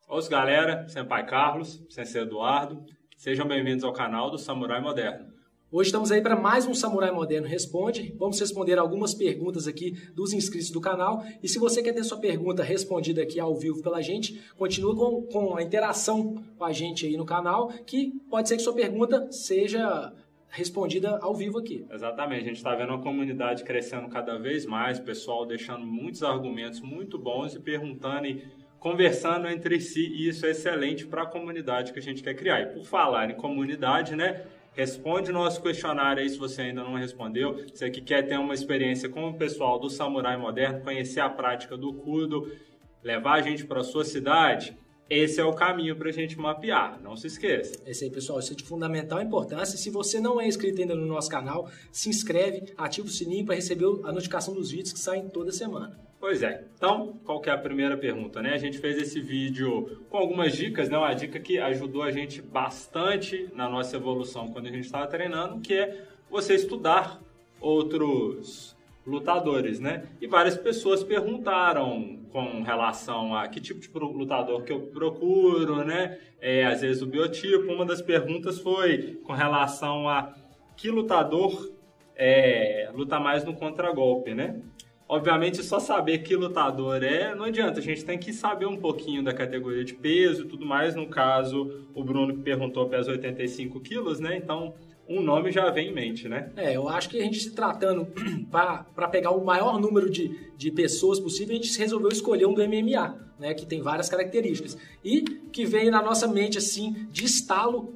Olá, galera, Senpai Carlos, Sensei Eduardo, sejam bem-vindos ao canal do Samurai Moderno. Hoje estamos aí para mais um Samurai Moderno Responde. Vamos responder algumas perguntas aqui dos inscritos do canal. E se você quer ter sua pergunta respondida aqui ao vivo pela gente, continua com a interação com a gente aí no canal, que pode ser que sua pergunta seja respondida ao vivo aqui. Exatamente, a gente está vendo uma comunidade crescendo cada vez mais, o pessoal deixando muitos argumentos muito bons e perguntando e conversando entre si, e isso é excelente para a comunidade que a gente quer criar. E por falar em comunidade, né? Responde o nosso questionário aí se você ainda não respondeu. Você que quer ter uma experiência com o pessoal do Samurai Moderno, conhecer a prática do Kudo, levar a gente para a sua cidade, esse é o caminho para a gente mapear. Não se esqueça. Esse aí, pessoal, isso é de fundamental importância. Se você não é inscrito ainda no nosso canal, se inscreve, ativa o sininho para receber a notificação dos vídeos que saem toda semana. Pois é. Então, qual que é a primeira pergunta, né? A gente fez esse vídeo com algumas dicas, né? Uma dica que ajudou a gente bastante na nossa evolução quando a gente estava treinando, que é você estudar outros lutadores, né? E várias pessoas perguntaram com relação a que tipo de lutador que eu procuro, né? Às vezes o biotipo. Uma das perguntas foi com relação a que lutador luta mais no contragolpe, né? Obviamente, só saber que lutador não adianta. A gente tem que saber um pouquinho da categoria de peso e tudo mais. No caso, o Bruno que perguntou pesa 85 quilos, né? Então, um nome já vem em mente, né? Eu acho que a gente se tratando para pegar o maior número de pessoas possível, a gente resolveu escolher um do MMA, né? Que tem várias características. E que veio na nossa mente, assim, de estalo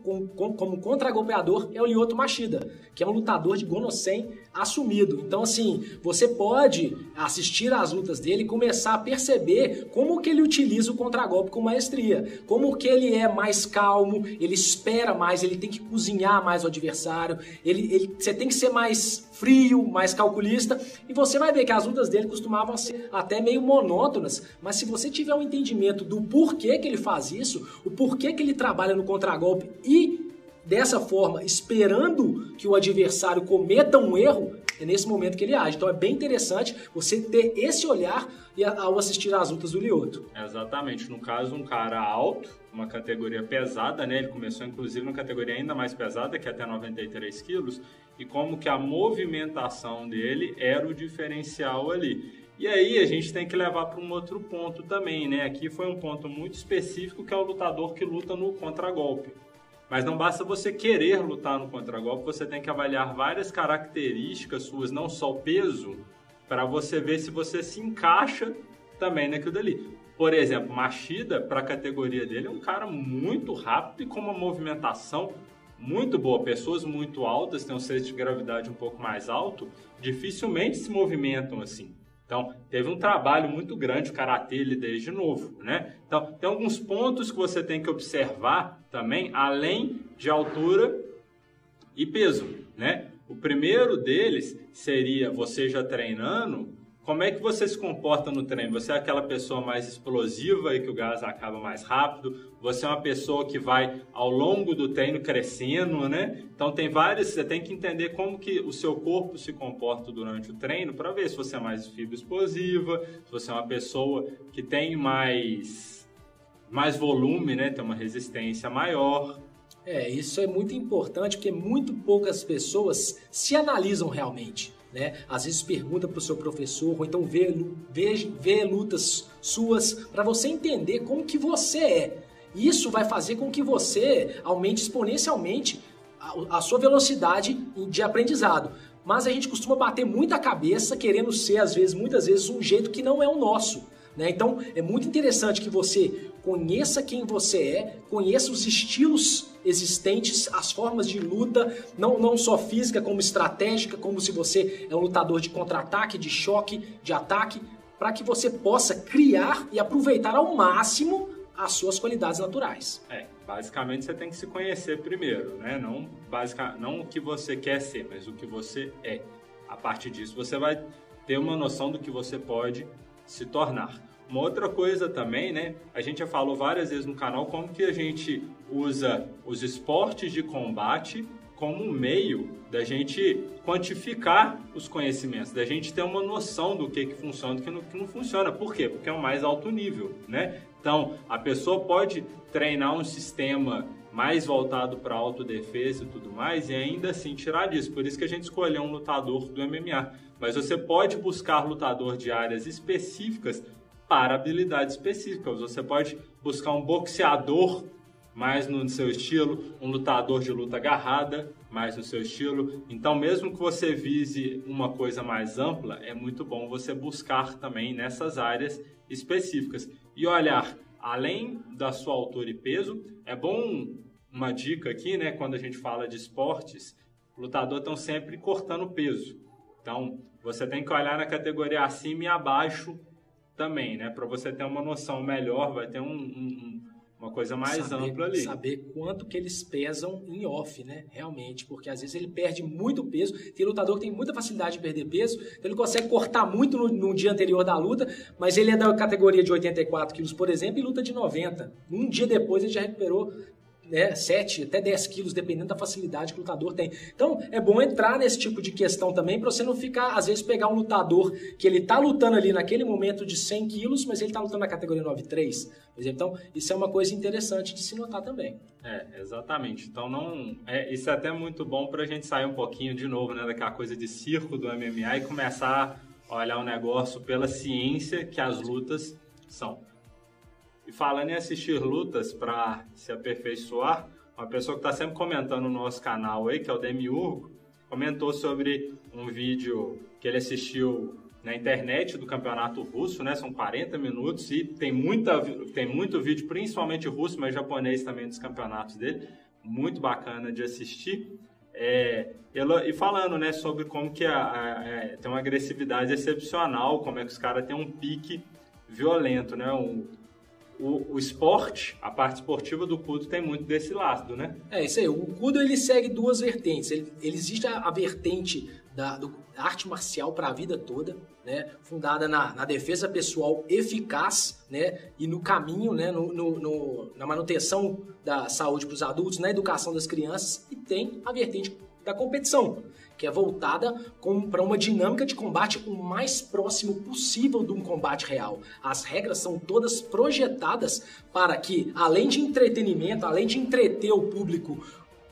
como contragolpeador é o Lyoto Machida, que é um lutador de Gono-sen assumido. Então, assim, você pode assistir às lutas dele e começar a perceber como que ele utiliza o contragolpe com maestria, como que ele é mais calmo, ele espera mais, ele tem que cozinhar mais o adversário, você tem que ser mais frio, mais calculista, e você vai ver que as lutas dele costumavam ser até meio monótonas, mas se você tiver um entendimento do porquê que ele faz isso, o porquê que ele trabalha no contragolpe e dessa forma, esperando que o adversário cometa um erro, é nesse momento que ele age. Então é bem interessante você ter esse olhar ao assistir às lutas do Lyoto. Exatamente. No caso, um cara alto, uma categoria pesada, né? Ele começou, inclusive, numa categoria ainda mais pesada, que é até 93 quilos, e como que a movimentação dele era o diferencial ali. E aí a gente tem que levar para um outro ponto também, né? Aqui foi um ponto muito específico, que é o lutador que luta no contragolpe. Mas não basta você querer lutar no contragolpe, você tem que avaliar várias características suas, não só o peso, para você ver se você se encaixa também naquilo dali. Por exemplo, Machida, para a categoria dele, é um cara muito rápido e com uma movimentação muito boa. Pessoas muito altas, têm um centro de gravidade um pouco mais alto, dificilmente se movimentam assim. Então, teve um trabalho muito grande o karatê ele desde novo, né? Então, tem alguns pontos que você tem que observar também, além de altura e peso, né? O primeiro deles seria você já treinando, como é que você se comporta no treino? Você é aquela pessoa mais explosiva e que o gás acaba mais rápido? Você é uma pessoa que vai ao longo do treino crescendo, né? Então tem vários, você tem que entender como que o seu corpo se comporta durante o treino para ver se você é mais fibra explosiva, se você é uma pessoa que tem mais volume, né? Tem uma resistência maior. Isso é muito importante porque muito poucas pessoas se analisam realmente, né? Às vezes pergunta para o seu professor ou então vê lutas suas para você entender como que você é. Isso vai fazer com que você aumente exponencialmente a sua velocidade de aprendizado. Mas a gente costuma bater muita cabeça querendo ser, muitas vezes, um jeito que não é o nosso, né? Então é muito interessante que você conheça quem você é, conheça os estilos existentes, as formas de luta, não só física como estratégica, como se você é um lutador de contra-ataque, de choque, de ataque, para que você possa criar e aproveitar ao máximo as suas qualidades naturais. Basicamente você tem que se conhecer primeiro, né? Não o que você quer ser, mas o que você é. A partir disso você vai ter uma noção do que você pode se tornar. Uma outra coisa também, né? A gente já falou várias vezes no canal como que a gente usa os esportes de combate como um meio da gente quantificar os conhecimentos, da gente ter uma noção do que funciona e do que não funciona. Por quê? Porque é o mais alto nível, né? Então, a pessoa pode treinar um sistema mais voltado para autodefesa e tudo mais e ainda assim tirar disso. Por isso que a gente escolheu um lutador do MMA. Mas você pode buscar lutador de áreas específicas para habilidades específicas. Você pode buscar um boxeador mais no seu estilo, um lutador de luta agarrada mais no seu estilo. Então, mesmo que você vise uma coisa mais ampla, é muito bom você buscar também nessas áreas específicas. E olhar, além da sua altura e peso, é bom uma dica aqui, né? Quando a gente fala de esportes, o lutador estão sempre cortando peso. Então, você tem que olhar na categoria acima e abaixo também, né? Para você ter uma noção melhor, vai ter uma coisa mais ampla ali. Saber quanto que eles pesam em off, né? Realmente, porque às vezes ele perde muito peso. Tem lutador que tem muita facilidade de perder peso, então ele consegue cortar muito no dia anterior da luta, mas ele é da categoria de 84 quilos, por exemplo, e luta de 90. Um dia depois ele já recuperou, né, 7 até 10 quilos, dependendo da facilidade que o lutador tem. Então, é bom entrar nesse tipo de questão também, para você não ficar, às vezes, pegar um lutador que ele tá lutando ali naquele momento de 100 quilos, mas ele tá lutando na categoria 93, por exemplo. Então, isso é uma coisa interessante de se notar também. Exatamente. Então, isso é até muito bom pra gente sair um pouquinho, de novo, né, daquela coisa de circo do MMA e começar a olhar o negócio pela ciência que as lutas são. E falando em assistir lutas para se aperfeiçoar, uma pessoa que está sempre comentando no nosso canal aí, que é o Demiurgo, comentou sobre um vídeo que ele assistiu na internet do campeonato russo, né? São 40 minutos e tem muito vídeo, principalmente russo, mas japonês também dos campeonatos dele. Muito bacana de assistir. E falando, né, sobre como que tem uma agressividade excepcional, como é que os caras têm um pique violento, né? O esporte, a parte esportiva do Kudo tem muito desse lado, né? Isso aí. O Kudo, ele segue duas vertentes. Ele existe a vertente da arte marcial para a vida toda, né? Fundada na defesa pessoal eficaz, né? E no caminho, né? Na manutenção da saúde para os adultos, na educação das crianças. E tem a vertente da competição, que é voltada para uma dinâmica de combate o mais próximo possível de um combate real. As regras são todas projetadas para que, além de entretenimento, além de entreter o público,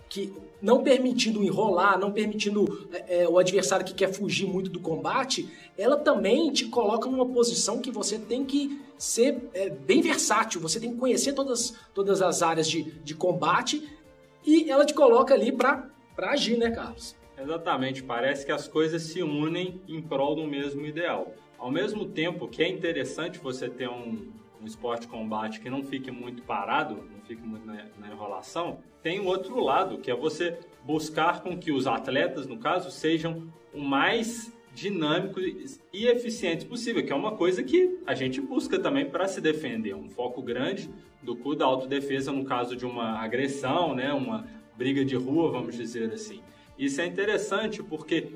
que não permitindo enrolar, não permitindo o adversário que quer fugir muito do combate, ela também te coloca numa posição que você tem que ser bem versátil, você tem que conhecer todas as áreas de combate e ela te coloca ali para agir, né, Carlos? Exatamente, parece que as coisas se unem em prol do mesmo ideal. Ao mesmo tempo que é interessante você ter um esporte de combate que não fique muito parado, não fique muito na enrolação, tem o outro lado, que é você buscar com que os atletas, no caso, sejam o mais dinâmicos e eficientes possível, que é uma coisa que a gente busca também para se defender. Um foco grande do Kudo da autodefesa no caso de uma agressão, né, uma briga de rua, vamos dizer assim. Isso é interessante porque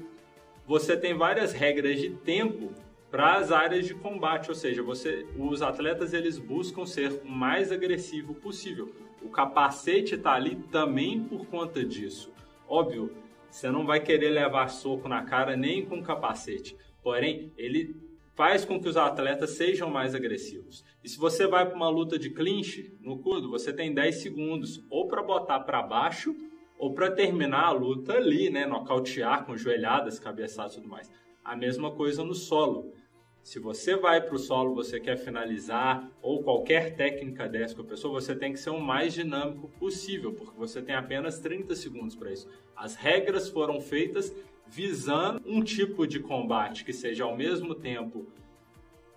você tem várias regras de tempo para as áreas de combate, ou seja, os atletas eles buscam ser o mais agressivo possível. O capacete está ali também por conta disso. Óbvio, você não vai querer levar soco na cara nem com capacete, porém, ele faz com que os atletas sejam mais agressivos. E se você vai para uma luta de clinch, no Kudo, você tem 10 segundos ou para botar para baixo ou para terminar a luta ali, né, nocautear com joelhadas, cabeçadas e tudo mais. A mesma coisa no solo. Se você vai para o solo, você quer finalizar, ou qualquer técnica dessa com a pessoa, você tem que ser o mais dinâmico possível, porque você tem apenas 30 segundos para isso. As regras foram feitas visando um tipo de combate que seja ao mesmo tempo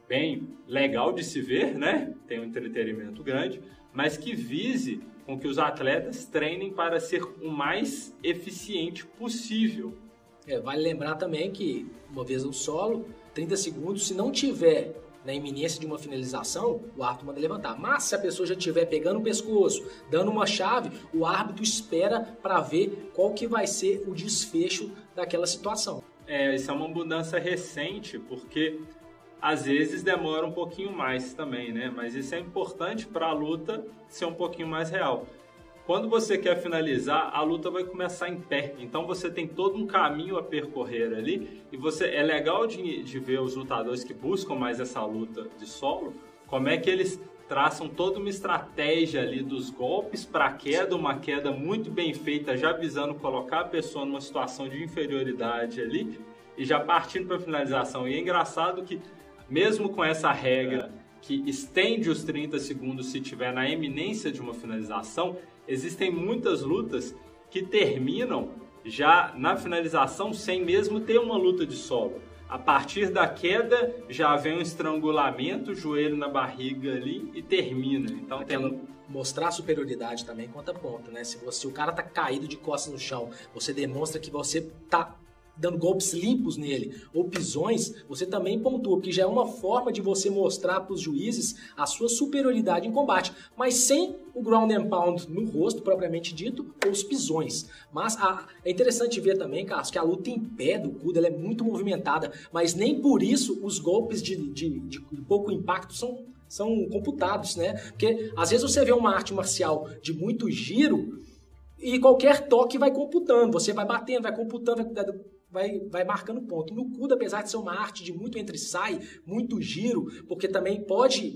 bem legal de se ver, né? Tem um entretenimento grande, mas que vise com que os atletas treinem para ser o mais eficiente possível. Vale lembrar também que, uma vez no solo, 30 segundos, se não tiver na iminência de uma finalização, o árbitro manda levantar. Mas se a pessoa já estiver pegando o pescoço, dando uma chave, o árbitro espera para ver qual que vai ser o desfecho daquela situação. Isso é uma mudança recente, porque às vezes demora um pouquinho mais também, né? Mas isso é importante para a luta ser um pouquinho mais real. Quando você quer finalizar, a luta vai começar em pé. Então você tem todo um caminho a percorrer ali. E é legal de ver os lutadores que buscam mais essa luta de solo, como é que eles traçam toda uma estratégia ali dos golpes para queda, uma queda muito bem feita, já visando colocar a pessoa numa situação de inferioridade ali e já partindo para a finalização. E é engraçado que, mesmo com essa regra que estende os 30 segundos se tiver na eminência de uma finalização, existem muitas lutas que terminam já na finalização sem mesmo ter uma luta de solo. A partir da queda já vem um estrangulamento, joelho na barriga ali e termina. Então mostrar superioridade também conta ponto, né? Se o cara tá caído de costas no chão, você demonstra que você tá dando golpes limpos nele, ou pisões, você também pontua, porque já é uma forma de você mostrar para os juízes a sua superioridade em combate, mas sem o ground and pound no rosto, propriamente dito, ou os pisões. Mas é interessante ver também, Carlos, que a luta em pé do Kudo ela é muito movimentada, mas nem por isso os golpes de pouco impacto são computados, né? Porque às vezes você vê uma arte marcial de muito giro e qualquer toque vai computando, você vai batendo, vai computando, vai marcando ponto. No Kudo, apesar de ser uma arte de muito entre e sai, muito giro, porque também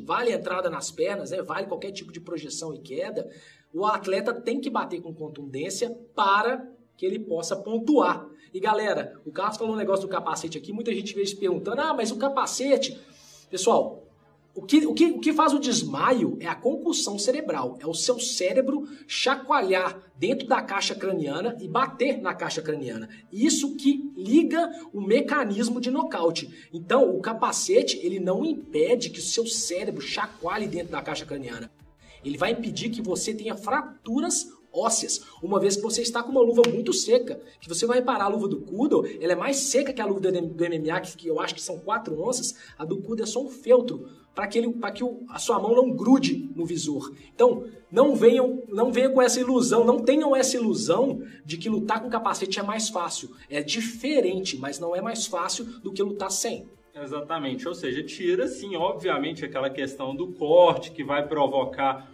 vale a entrada nas pernas, né? Vale qualquer tipo de projeção e queda, o atleta tem que bater com contundência para que ele possa pontuar. E galera, o Carlos falou um negócio do capacete aqui, muita gente veio se perguntando, mas o capacete... Pessoal, o que faz o desmaio é a concussão cerebral, é o seu cérebro chacoalhar dentro da caixa craniana e bater na caixa craniana. Isso que liga o mecanismo de nocaute. Então, o capacete ele não impede que o seu cérebro chacoalhe dentro da caixa craniana. Ele vai impedir que você tenha fraturas ósseas, uma vez que você está com uma luva muito seca, que você vai reparar a luva do Kudo, ela é mais seca que a luva do MMA, que eu acho que são 4 onças, a do Kudo é só um feltro, para que a sua mão não grude no visor. Então, não venham com essa ilusão, não tenham essa ilusão de que lutar com capacete é mais fácil. É diferente, mas não é mais fácil do que lutar sem. Exatamente, ou seja, tira sim, obviamente, aquela questão do corte que vai provocar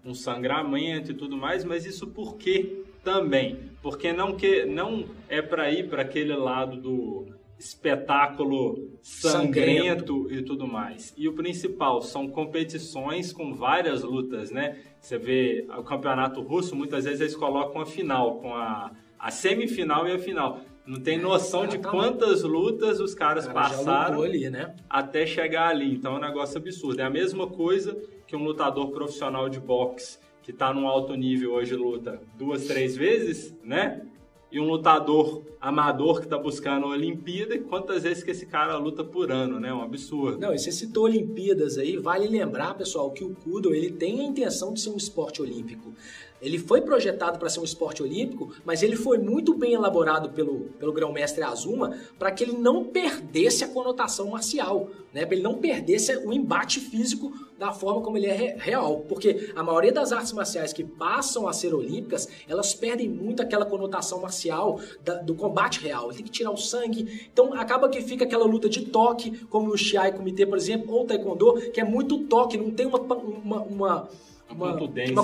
um sangramento e tudo mais, mas isso por quê também? Porque não é para ir para aquele lado do espetáculo sangrento e tudo mais. E o principal, são competições com várias lutas, né? Você vê o campeonato russo, muitas vezes eles colocam a final, com a semifinal e a final. Não tem noção de quantas lutas os caras passaram ali, né? Até chegar ali. Então é um negócio absurdo. É a mesma coisa que um lutador profissional de boxe que está num alto nível hoje luta 2, 3 vezes, né? E um lutador amador que está buscando a Olimpíada, quantas vezes que esse cara luta por ano, né? Um absurdo. Não, e você citou Olimpíadas aí, vale lembrar, pessoal, que o Kudo ele tem a intenção de ser um esporte olímpico. Ele foi projetado para ser um esporte olímpico, mas ele foi muito bem elaborado pelo grão-mestre Azuma para que ele não perdesse a conotação marcial, né? Para ele não perdesse o embate físico da forma como ele é real. Porque a maioria das artes marciais que passam a ser olímpicas, elas perdem muito aquela conotação marcial do combate real. Ele tem que tirar o sangue. Então acaba que fica aquela luta de toque, como no Shiai Kumite, por exemplo, ou Taekwondo, que é muito toque, não tem uma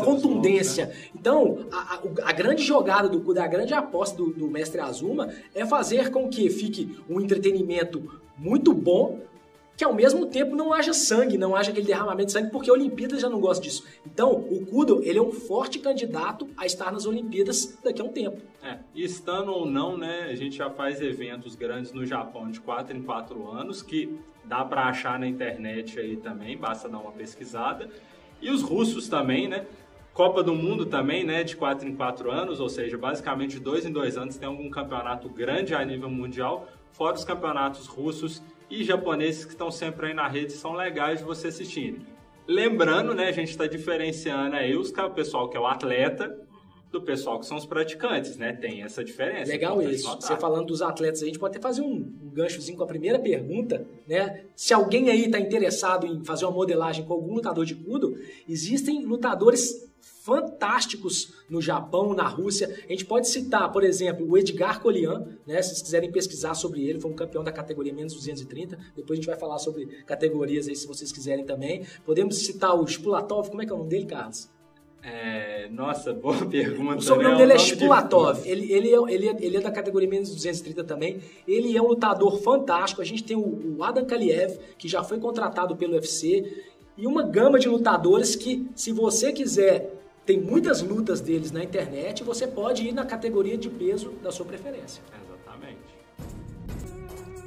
contundência. Né? Então, a grande jogada do Kudo, a grande aposta do mestre Azuma é fazer com que fique um entretenimento muito bom, que ao mesmo tempo não haja sangue, não haja aquele derramamento de sangue, porque a Olimpíada já não gosta disso. Então, o Kudo, ele é um forte candidato a estar nas Olimpíadas daqui a um tempo. E estando ou não, né, a gente já faz eventos grandes no Japão de 4 em 4 anos, que dá para achar na internet aí também, basta dar uma pesquisada. E os russos também, né? Copa do Mundo também, né? De 4 em 4 anos, ou seja, basicamente de 2 em 2 anos tem algum campeonato grande a nível mundial, fora os campeonatos russos e japoneses que estão sempre aí na rede, são legais de você assistir. Lembrando, né? A gente está diferenciando aí o pessoal que é o atleta do pessoal que são os praticantes, né? Tem essa diferença. Legal isso. Você falando dos atletas, a gente pode até fazer um ganchozinho com a primeira pergunta, né? Se alguém aí está interessado em fazer uma modelagem com algum lutador de Kudo, existem lutadores fantásticos no Japão, na Rússia. A gente pode citar, por exemplo, o Edgar Kolian, né? Se vocês quiserem pesquisar sobre ele, foi um campeão da categoria menos 230. Depois a gente vai falar sobre categorias aí, se vocês quiserem também. Podemos citar o Shpulatov, como é que é o nome dele, Carlos? Nossa, boa pergunta. O sobrenome dele é Shpulatov. Ele é da categoria menos 230 também. Ele é um lutador fantástico. A gente tem o Adam Kaliev, que já foi contratado pelo UFC. e uma gama de lutadores que, se você quiser, tem muitas lutas deles na internet, você pode ir na categoria de peso da sua preferência. Exatamente.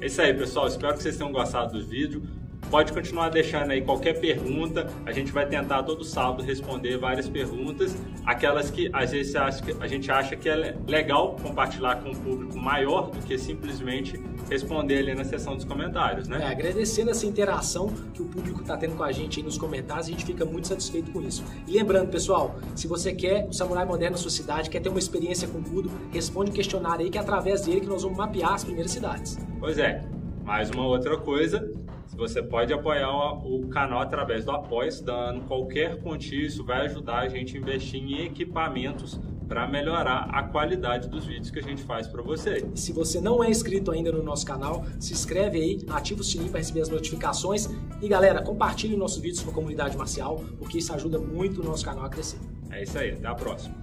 É isso aí, pessoal. Espero que vocês tenham gostado do vídeo. Pode continuar deixando aí qualquer pergunta. A gente vai tentar todo sábado responder várias perguntas. Aquelas que às vezes a gente acha que é legal compartilhar com um público maior do que simplesmente responder ali na seção dos comentários, né? Agradecendo essa interação que o público está tendo com a gente aí nos comentários, a gente fica muito satisfeito com isso. E lembrando, pessoal, se você quer o Samurai Moderno na sua cidade, quer ter uma experiência com tudo, responde um questionário aí que é através dele que nós vamos mapear as primeiras cidades. Pois é. Mais uma outra coisa, você pode apoiar o canal através do Apoia-se, dando qualquer quantia, isso vai ajudar a gente a investir em equipamentos para melhorar a qualidade dos vídeos que a gente faz para você. Se você não é inscrito ainda no nosso canal, se inscreve aí, ativa o sininho para receber as notificações e galera, compartilhe nossos vídeos com a comunidade marcial, porque isso ajuda muito o nosso canal a crescer. É isso aí, até a próxima.